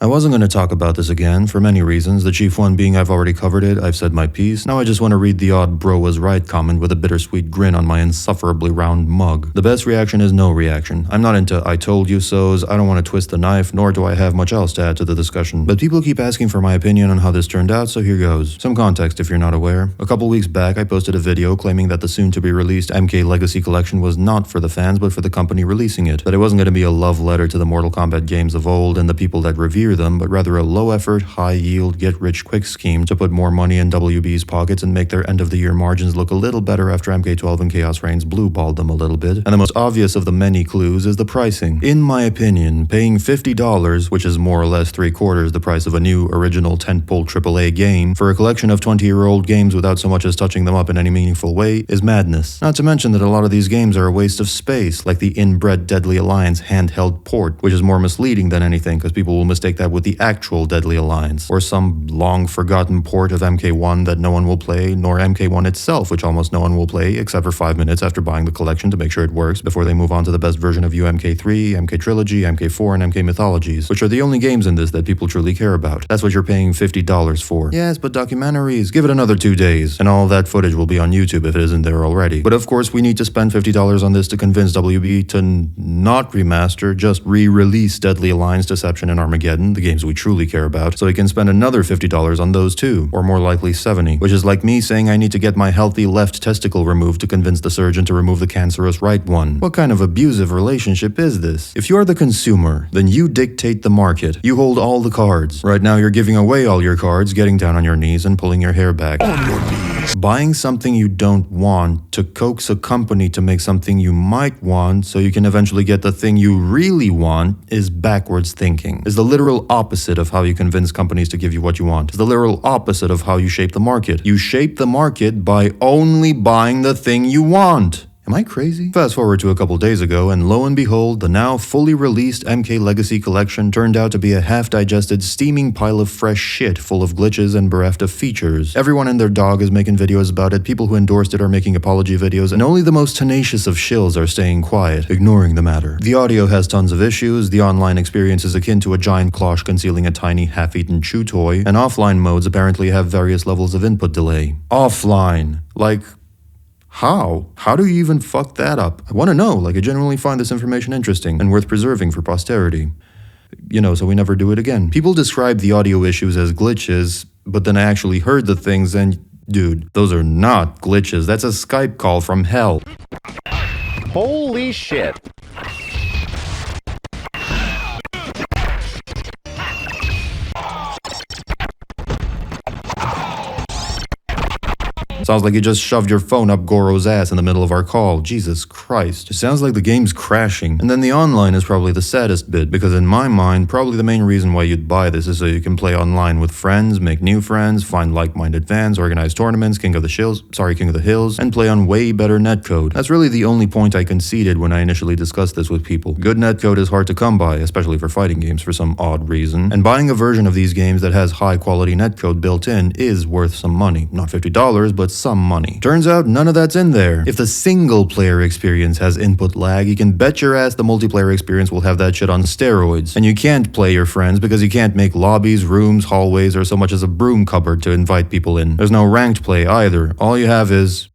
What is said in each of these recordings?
I wasn't going to talk about this again, for many reasons, the chief one being I've already covered it, I've said my piece, now I just want to read the odd bro was right comment with a bittersweet grin on my insufferably round mug. The best reaction is no reaction. I'm not into I told you so's, I don't want to twist the knife, nor do I have much else to add to the discussion. But people keep asking for my opinion on how this turned out, so here goes. Some context if you're not aware. A couple weeks back I posted a video claiming that the soon-to-be-released MK Legacy Collection was not for the fans but for the company releasing it, that it wasn't going to be a love letter to the Mortal Kombat games of old and the people that revere them, but rather a low-effort, high-yield, get-rich-quick scheme to put more money in WB's pockets and make their end-of-the-year margins look a little better after MK12 and Chaos Reigns blue-balled them a little bit. And the most obvious of the many clues is the pricing. In my opinion, paying $50, which is more or less 3/4 the price of a new, original tentpole AAA game, for a collection of 20-year-old games without so much as touching them up in any meaningful way is madness. Not to mention that a lot of these games are a waste of space, like the inbred Deadly Alliance handheld port, which is more misleading than anything because people will mistake that with the actual Deadly Alliance, or some long-forgotten port of MK1 that no one will play, nor MK1 itself, which almost no one will play, except for 5 minutes after buying the collection to make sure it works before they move on to the best version of UMK3, MK Trilogy, MK4, and MK Mythologies, which are the only games in this that people truly care about. That's what you're paying $50 for. Yes, but documentaries, give it another 2 days, and all of that footage will be on YouTube if it isn't there already. But of course, we need to spend $50 on this to convince WB to not remaster, just re-release Deadly Alliance, Deception, and Armageddon, the games we truly care about, so he can spend another $50 on those too, or more likely $70, which is like me saying I need to get my healthy left testicle removed to convince the surgeon to remove the cancerous right one. What kind of abusive relationship is this? If you're the consumer, then you dictate the market. You hold all the cards. Right now you're giving away all your cards, getting down on your knees and pulling your hair back. On your knees. Buying something you don't want to coax a company to make something you might want so you can eventually get the thing you really want is backwards thinking. Is the literal opposite of how you convince companies to give you what you want. Is the literal opposite of how you shape the market. You shape the market by only buying the thing you want. Am I crazy? Fast forward to a couple days ago, and lo and behold, the now fully released MK Legacy Collection turned out to be a half-digested, steaming pile of fresh shit full of glitches and bereft of features. Everyone and their dog is making videos about it, people who endorsed it are making apology videos, and only the most tenacious of shills are staying quiet, ignoring the matter. The audio has tons of issues, the online experience is akin to a giant cloche concealing a tiny, half-eaten chew toy, and offline modes apparently have various levels of input delay. Offline. Like, how? How do you even fuck that up? I want to know, like I genuinely find this information interesting and worth preserving for posterity. You know, so we never do it again. People describe the audio issues as glitches, but then I actually heard the things and, dude, those are not glitches. That's a Skype call from hell. Holy shit. Sounds like you just shoved your phone up Goro's ass in the middle of our call. Jesus Christ. It sounds like the game's crashing. And then the online is probably the saddest bit, because in my mind, probably the main reason why you'd buy this is so you can play online with friends, make new friends, find like-minded fans, organize tournaments, King of the Hills, and play on way better netcode. That's really the only point I conceded when I initially discussed this with people. Good netcode is hard to come by, especially for fighting games for some odd reason, and buying a version of these games that has high-quality netcode built in is worth some money. Not $50, but some money. Turns out none of that's in there. If the single-player experience has input lag, you can bet your ass the multiplayer experience will have that shit on steroids. And you can't play your friends because you can't make lobbies, rooms, hallways, or so much as a broom cupboard to invite people in. There's no ranked play either. All you have is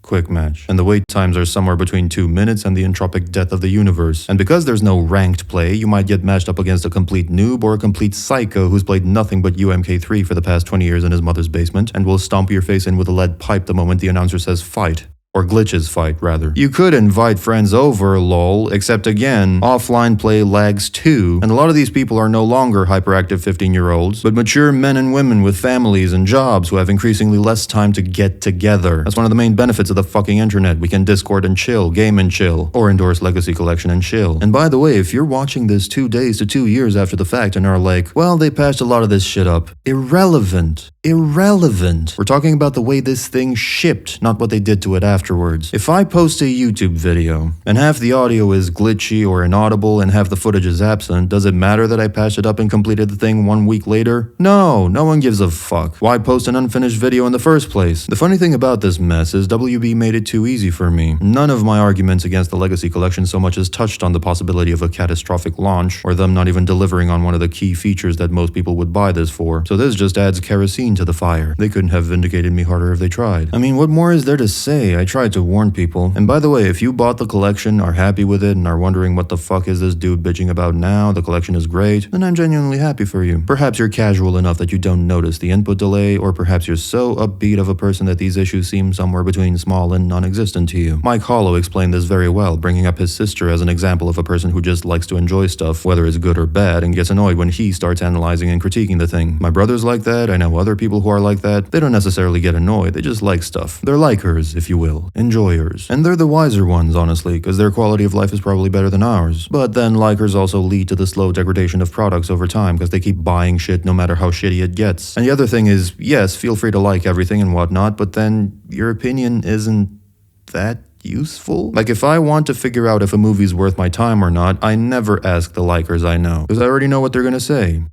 quick match, and the wait times are somewhere between 2 minutes and the entropic death of the universe. And because there's no ranked play, you might get matched up against a complete noob or a complete psycho who's played nothing but UMK3 for the past 20 years in his mother's basement, and will stomp your face in with a lead pipe the moment the announcer says fight. Or glitches fight, rather. You could invite friends over, lol, except again, offline play lags too, and a lot of these people are no longer hyperactive 15-year-olds, but mature men and women with families and jobs who have increasingly less time to get together. That's one of the main benefits of the fucking internet. We can Discord and chill, game and chill, or endorse Legacy Collection and chill. And by the way, if you're watching this 2 days to 2 years after the fact and are like, well, they patched a lot of this shit up. Irrelevant. We're talking about the way this thing shipped, not what they did to it after. afterwards. If I post a YouTube video, and half the audio is glitchy or inaudible and half the footage is absent, does it matter that I patched it up and completed the thing 1 week later? No, no one gives a fuck. Why post an unfinished video in the first place? The funny thing about this mess is WB made it too easy for me. None of my arguments against the Legacy Collection so much as touched on the possibility of a catastrophic launch, or them not even delivering on one of the key features that most people would buy this for. So this just adds kerosene to the fire. They couldn't have vindicated me harder if they tried. I mean, what more is there to say? I tried to warn people. And by the way, if you bought the collection, are happy with it, and are wondering what the fuck is this dude bitching about now, the collection is great, then I'm genuinely happy for you. Perhaps you're casual enough that you don't notice the input delay, or perhaps you're so upbeat of a person that these issues seem somewhere between small and non-existent to you. Mike Hollow explained this very well, bringing up his sister as an example of a person who just likes to enjoy stuff, whether it's good or bad, and gets annoyed when he starts analyzing and critiquing the thing. My brother's like that, I know other people who are like that. They don't necessarily get annoyed, they just like stuff. They're likers, if you will, enjoyers. And they're the wiser ones, honestly, because their quality of life is probably better than ours. But then likers also lead to the slow degradation of products over time, because they keep buying shit no matter how shitty it gets. And the other thing is, yes, feel free to like everything and whatnot, but then your opinion isn't that useful? Like, if I want to figure out if a movie's worth my time or not, I never ask the likers I know, because I already know what they're gonna say.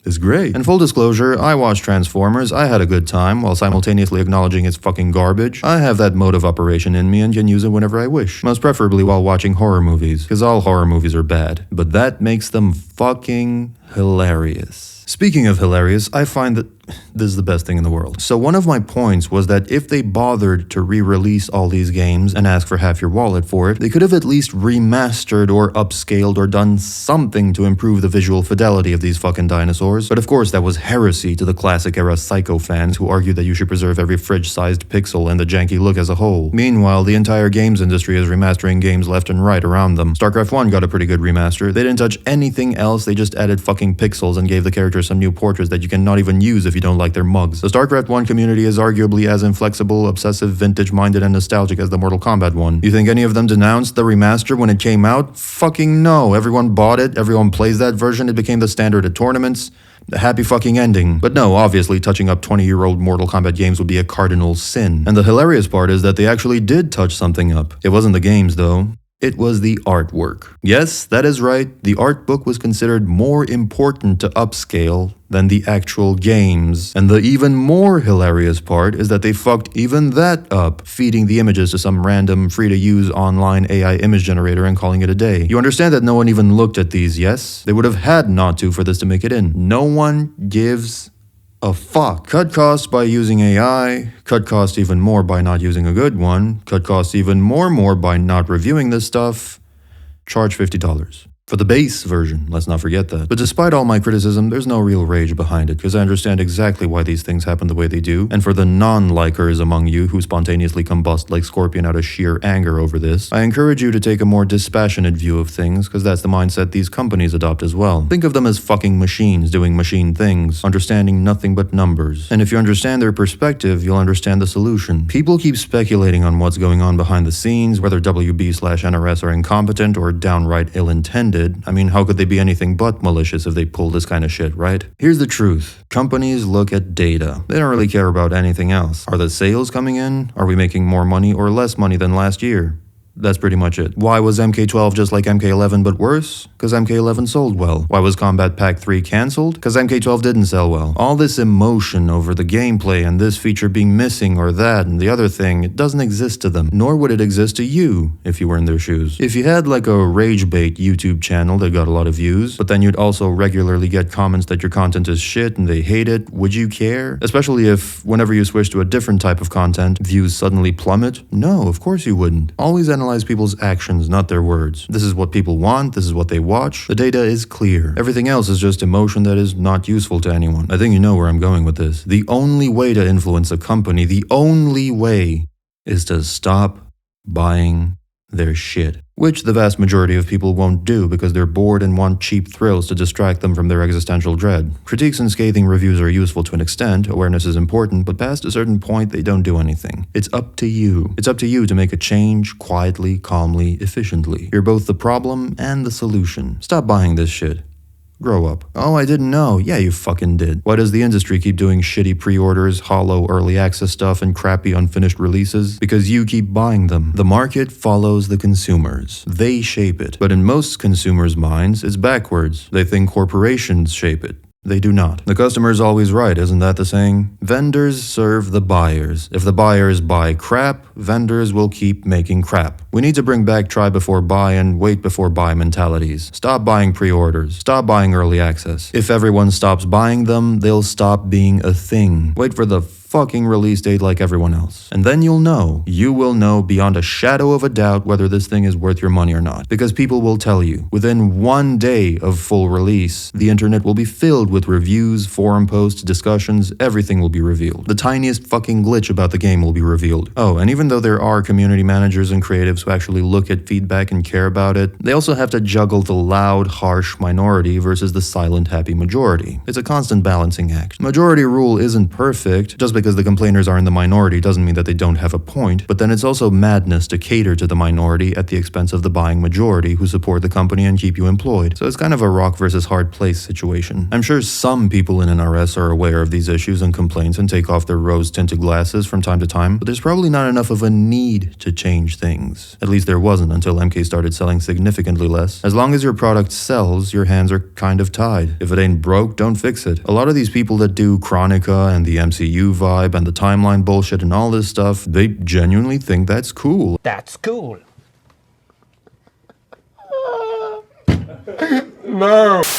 It's great. And full disclosure, I watched Transformers, I had a good time, while simultaneously acknowledging it's fucking garbage. I have that mode of operation in me and can use it whenever I wish. Most preferably while watching horror movies, because all horror movies are bad. But that makes them fucking hilarious. Speaking of hilarious, I find that this is the best thing in the world. So one of my points was that if they bothered to re-release all these games and ask for half your wallet for it, they could have at least remastered or upscaled or done something to improve the visual fidelity of these fucking dinosaurs. But of course that was heresy to the classic era Psycho fans who argued that you should preserve every fridge-sized pixel and the janky look as a whole. Meanwhile, the entire games industry is remastering games left and right around them. StarCraft 1 got a pretty good remaster. They didn't touch anything else, they just added fucking pixels and gave the characters some new portraits that you can not even use if you don't like their mugs. The StarCraft 1 community is arguably as inflexible, obsessive, vintage-minded, and nostalgic as the Mortal Kombat one. You think any of them denounced the remaster when it came out? Fucking no. Everyone bought it, everyone plays that version, it became the standard at tournaments. A happy fucking ending. But no, obviously touching up 20-year-old Mortal Kombat games would be a cardinal sin. And the hilarious part is that they actually did touch something up. It wasn't the games though. It was the artwork. Yes, that is right, the art book was considered more important to upscale than the actual games. And the even more hilarious part is that they fucked even that up, feeding the images to some random free-to-use online AI image generator and calling it a day. You understand that no one even looked at these, yes? They would have had not to for this to make it in. No one gives a fuck. Cut costs by using AI, cut costs even more by not using a good one, cut costs even more by not reviewing this stuff, charge $50. For the base version, let's not forget that. But despite all my criticism, there's no real rage behind it, because I understand exactly why these things happen the way they do. And for the non-likers among you who spontaneously combust like Scorpion out of sheer anger over this, I encourage you to take a more dispassionate view of things, because that's the mindset these companies adopt as well. Think of them as fucking machines doing machine things, understanding nothing but numbers. And if you understand their perspective, you'll understand the solution. People keep speculating on what's going on behind the scenes, whether WB/NRS are incompetent or downright ill-intended. I mean, how could they be anything but malicious if they pull this kind of shit, right? Here's the truth. Companies look at data. They don't really care about anything else. Are the sales coming in? Are we making more money or less money than last year? That's pretty much it. Why was MK12 just like MK11 but worse? Because MK11 sold well. Why was Combat Pack 3 cancelled? Because MK12 didn't sell well. All this emotion over the gameplay and this feature being missing or that and the other thing, it doesn't exist to them. Nor would it exist to you if you were in their shoes. If you had like a rage bait YouTube channel that got a lot of views, but then you'd also regularly get comments that your content is shit and they hate it, would you care? Especially if, whenever you switch to a different type of content, views suddenly plummet? No, of course you wouldn't. Always analyze people's actions, not their words. This is what people want, this is what they watch. The data is clear. Everything else is just emotion that is not useful to anyone. I think you know where I'm going with this. The only way to influence a company, the only way, is to stop buying their shit. Which the vast majority of people won't do because they're bored and want cheap thrills to distract them from their existential dread. Critiques and scathing reviews are useful to an extent, awareness is important, but past a certain point they don't do anything. It's up to you. It's up to you to make a change quietly, calmly, efficiently. You're both the problem and the solution. Stop buying this shit. Grow up. Oh, I didn't know. Yeah, you fucking did. Why does the industry keep doing shitty pre-orders, hollow early access stuff, and crappy unfinished releases? Because you keep buying them. The market follows the consumers. They shape it. But in most consumers' minds, it's backwards. They think corporations shape it. They do not. The customer is always right, isn't that the saying? Vendors serve the buyers. If the buyers buy crap, vendors will keep making crap. We need to bring back try before buy and wait before buy mentalities. Stop buying pre-orders. Stop buying early access. If everyone stops buying them, they'll stop being a thing. Wait for the fucking release date like everyone else. And then you'll know. You will know beyond a shadow of a doubt whether this thing is worth your money or not. Because people will tell you. Within 1 day of full release, the internet will be filled with reviews, forum posts, discussions, everything will be revealed. The tiniest fucking glitch about the game will be revealed. Oh, and even though there are community managers and creatives who actually look at feedback and care about it, they also have to juggle the loud, harsh minority versus the silent, happy majority. It's a constant balancing act. Majority rule isn't perfect, just because the complainers are in the minority doesn't mean that they don't have a point, but then it's also madness to cater to the minority at the expense of the buying majority who support the company and keep you employed. So it's kind of a rock versus hard place situation. I'm sure some people in NRS are aware of these issues and complaints and take off their rose-tinted glasses from time to time, but there's probably not enough of a need to change things. At least there wasn't until MK started selling significantly less. As long as your product sells, your hands are kind of tied. If it ain't broke, don't fix it. A lot of these people that do Chronica and the MCU vibe and the timeline bullshit and all this stuff, they genuinely think that's cool. That's cool.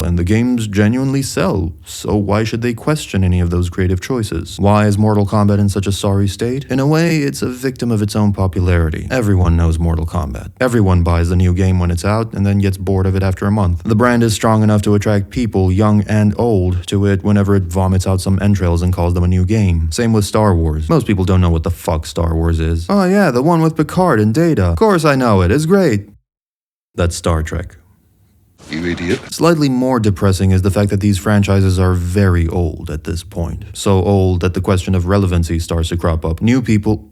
And the games genuinely sell, so why should they question any of those creative choices? Why is Mortal Kombat in such a sorry state? In a way, it's a victim of its own popularity. Everyone knows Mortal Kombat. Everyone buys the new game when it's out and then gets bored of it after a month. The brand is strong enough to attract people, young and old, to it whenever it vomits out some entrails and calls them a new game. Same with Star Wars. Most people don't know what the fuck Star Wars is. Oh yeah, the one with Picard and Data. Of course I know it, it's great. That's Star Trek. You idiot. Slightly more depressing is the fact that these franchises are very old at this point. So old that the question of relevancy starts to crop up. New people,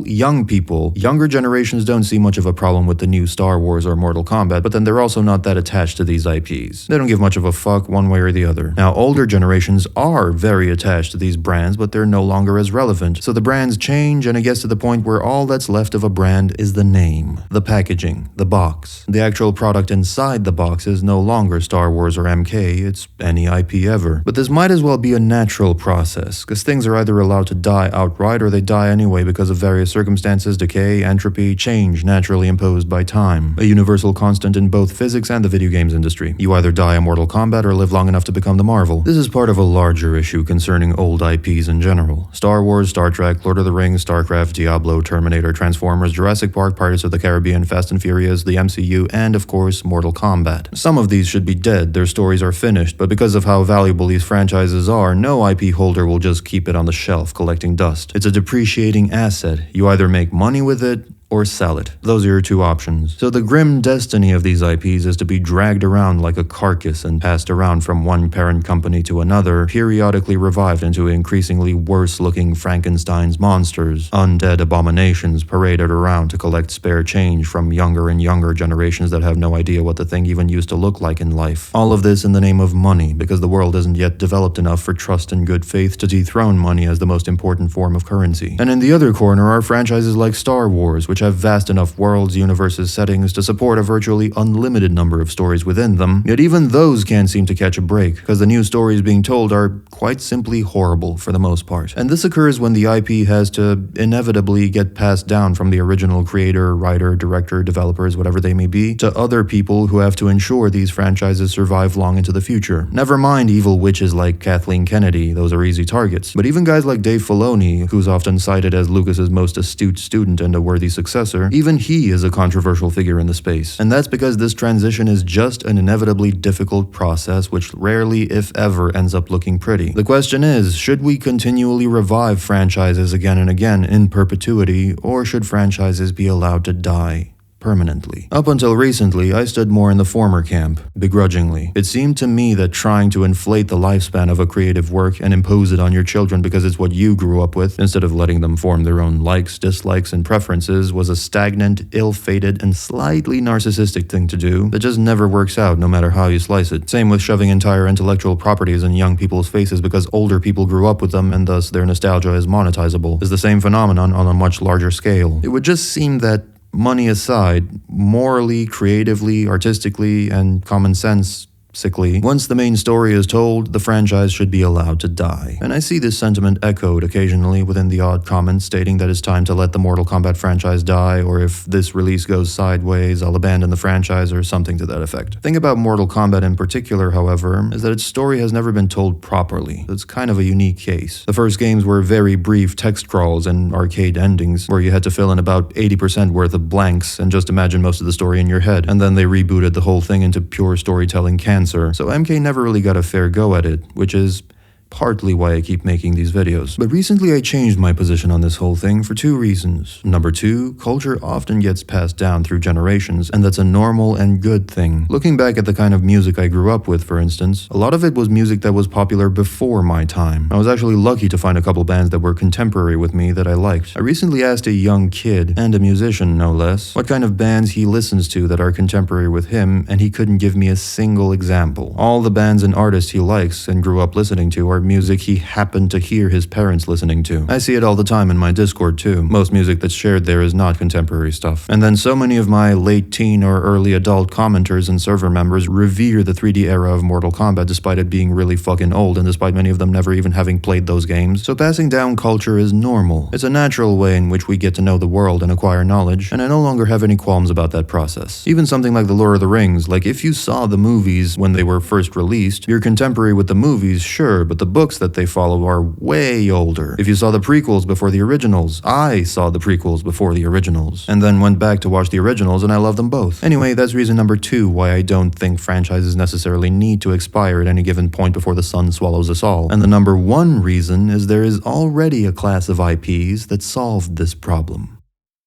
young people. Younger generations don't see much of a problem with the new Star Wars or Mortal Kombat, but then they're also not that attached to these IPs. They don't give much of a fuck one way or the other. Now, older generations are very attached to these brands, but they're no longer as relevant. So the brands change, and it gets to the point where all that's left of a brand is the name, the packaging, the box. The actual product inside the box is no longer Star Wars or MK, it's any IP ever. But this might as well be a natural process, because things are either allowed to die outright or they die anyway because of various circumstances, decay, entropy, change naturally imposed by time. A universal constant in both physics and the video games industry. You either die a Mortal Kombat or live long enough to become the Marvel. This is part of a larger issue concerning old IPs in general. Star Wars, Star Trek, Lord of the Rings, StarCraft, Diablo, Terminator, Transformers, Jurassic Park, Pirates of the Caribbean, Fast and Furious, the MCU, and of course, Mortal Kombat. Some of these should be dead, their stories are finished, but because of how valuable these franchises are, no IP holder will just keep it on the shelf collecting dust. It's a depreciating asset. You either make money with it or sell it. Those are your two options. So the grim destiny of these IPs is to be dragged around like a carcass and passed around from one parent company to another, periodically revived into increasingly worse-looking Frankenstein's monsters, undead abominations paraded around to collect spare change from younger and younger generations that have no idea what the thing even used to look like in life. All of this in the name of money, because the world isn't yet developed enough for trust and good faith to dethrone money as the most important form of currency. And in the other corner are franchises like Star Wars, which have vast enough worlds, universes, settings to support a virtually unlimited number of stories within them, yet even those can't seem to catch a break, because the new stories being told are quite simply horrible for the most part. And this occurs when the IP has to inevitably get passed down from the original creator, writer, director, developers, whatever they may be, to other people who have to ensure these franchises survive long into the future. Never mind evil witches like Kathleen Kennedy, those are easy targets. But even guys like Dave Filoni, who's often cited as Lucas's most astute student and a worthy successor, even he is a controversial figure in the space. And that's because this transition is just an inevitably difficult process which rarely, if ever, ends up looking pretty. The question is, should we continually revive franchises again and again in perpetuity, or should franchises be allowed to die permanently. Up until recently, I stood more in the former camp, begrudgingly. It seemed to me that trying to inflate the lifespan of a creative work and impose it on your children because it's what you grew up with, instead of letting them form their own likes, dislikes, and preferences, was a stagnant, ill-fated, and slightly narcissistic thing to do that just never works out no matter how you slice it. Same with shoving entire intellectual properties in young people's faces because older people grew up with them and thus their nostalgia is monetizable. Is the same phenomenon on a much larger scale. It would just seem that, money aside, morally, creatively, artistically, and common sense sickly, once the main story is told, the franchise should be allowed to die. And I see this sentiment echoed occasionally within the odd comments stating that it's time to let the Mortal Kombat franchise die, or if this release goes sideways, I'll abandon the franchise, or something to that effect. The thing about Mortal Kombat in particular, however, is that its story has never been told properly. It's kind of a unique case. The first games were very brief text crawls and arcade endings, where you had to fill in about 80% worth of blanks and just imagine most of the story in your head, and then they rebooted the whole thing into pure storytelling cancer. So MK never really got a fair go at it, which is partly why I keep making these videos. But recently I changed my position on this whole thing for two reasons. Number two, culture often gets passed down through generations, and that's a normal and good thing. Looking back at the kind of music I grew up with, for instance, a lot of it was music that was popular before my time. I was actually lucky to find a couple bands that were contemporary with me that I liked. I recently asked a young kid, and a musician no less, what kind of bands he listens to that are contemporary with him, and he couldn't give me a single example. All the bands and artists he likes and grew up listening to are music he happened to hear his parents listening to. I see it all the time in my Discord too. Most music that's shared there is not contemporary stuff. And then so many of my late teen or early adult commenters and server members revere the 3D era of Mortal Kombat despite it being really fucking old and despite many of them never even having played those games. So passing down culture is normal. It's a natural way in which we get to know the world and acquire knowledge, and I no longer have any qualms about that process. Even something like The Lord of the Rings, like if you saw the movies when they were first released, you're contemporary with the movies, sure, but the books that they follow are way older. If you saw the prequels before the originals, I saw the prequels before the originals, and then went back to watch the originals, and I love them both. Anyway, that's reason number two why I don't think franchises necessarily need to expire at any given point before the sun swallows us all. And the number one reason is there is already a class of IPs that solved this problem.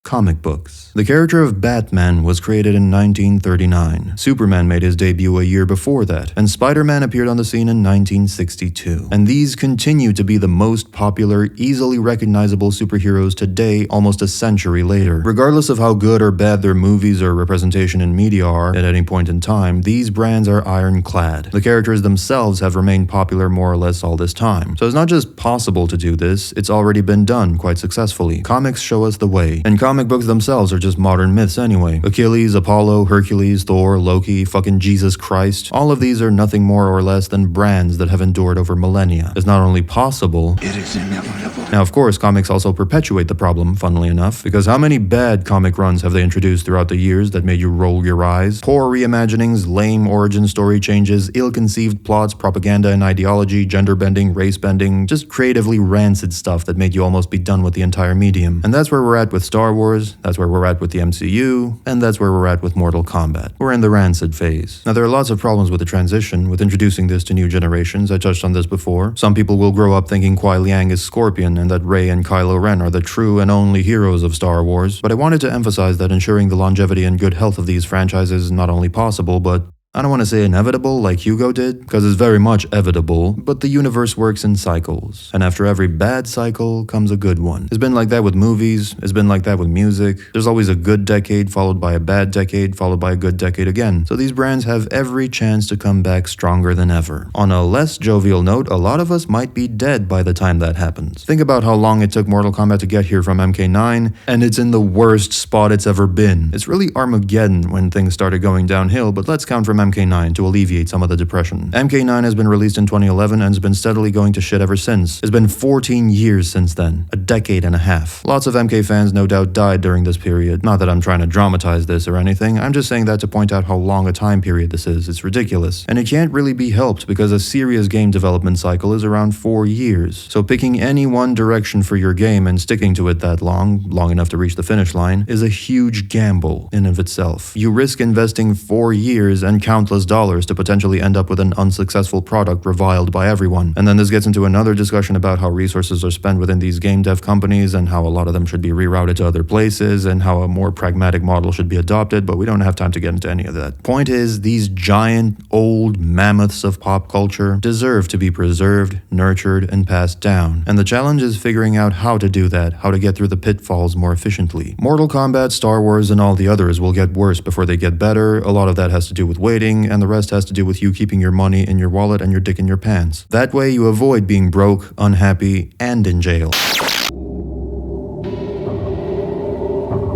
Comic books. The character of Batman was created in 1939. Superman made his debut a year before that, and Spider-Man appeared on the scene in 1962. And these continue to be the most popular, easily recognizable superheroes today, almost a century later. Regardless of how good or bad their movies or representation in media are at any point in time, these brands are ironclad. The characters themselves have remained popular more or less all this time. So it's not just possible to do this, it's already been done quite successfully. Comics show us the way, and comic books themselves are just modern myths anyway. Achilles, Apollo, Hercules, Thor, Loki, fucking Jesus Christ. All of these are nothing more or less than brands that have endured over millennia. It's not only possible, it is inevitable. Now, of course, comics also perpetuate the problem, funnily enough, because how many bad comic runs have they introduced throughout the years that made you roll your eyes? Poor reimaginings, lame origin story changes, ill-conceived plots, propaganda and ideology, gender bending, race bending, just creatively rancid stuff that made you almost be done with the entire medium. And that's where we're at with Star Wars, that's where we're at with the MCU, and that's where we're at with Mortal Kombat. We're in the rancid phase. Now, there are lots of problems with the transition, with introducing this to new generations. I touched on this before. Some people will grow up thinking Kuai Liang is Scorpion and that Rey and Kylo Ren are the true and only heroes of Star Wars, but I wanted to emphasize that ensuring the longevity and good health of these franchises is not only possible, but I don't want to say inevitable like Hugo did, because it's very much evitable, but the universe works in cycles, and after every bad cycle comes a good one. It's been like that with movies, it's been like that with music. There's always a good decade followed by a bad decade followed by a good decade again, so these brands have every chance to come back stronger than ever. On a less jovial note, a lot of us might be dead by the time that happens. Think about how long it took Mortal Kombat to get here from MK9, and it's in the worst spot it's ever been. It's really Armageddon when things started going downhill, but let's count from MK9 to alleviate some of the depression. MK9 has been released in 2011 and has been steadily going to shit ever since. It's been 14 years since then, a decade and a half. Lots of MK fans no doubt died during this period. Not that I'm trying to dramatize this or anything, I'm just saying that to point out how long a time period this is. It's ridiculous. And it can't really be helped because a serious game development cycle is around 4 years. So picking any one direction for your game and sticking to it that long enough to reach the finish line, is a huge gamble in of itself. You risk investing 4 years and countless dollars to potentially end up with an unsuccessful product reviled by everyone. And then this gets into another discussion about how resources are spent within these game dev companies and how a lot of them should be rerouted to other places and how a more pragmatic model should be adopted, but we don't have time to get into any of that. Point is, these giant, old mammoths of pop culture deserve to be preserved, nurtured, and passed down. And the challenge is figuring out how to do that, how to get through the pitfalls more efficiently. Mortal Kombat, Star Wars, and all the others will get worse before they get better. A lot of that has to do with waiting, and the rest has to do with you keeping your money in your wallet and your dick in your pants. That way you avoid being broke, unhappy, and in jail.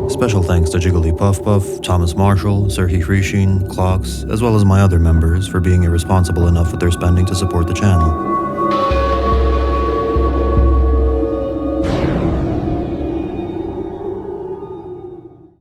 Special thanks to Jiggly Puff Puff, Thomas Marshall, Serhi Hrishin, Clocks, as well as my other members for being irresponsible enough with their spending to support the channel.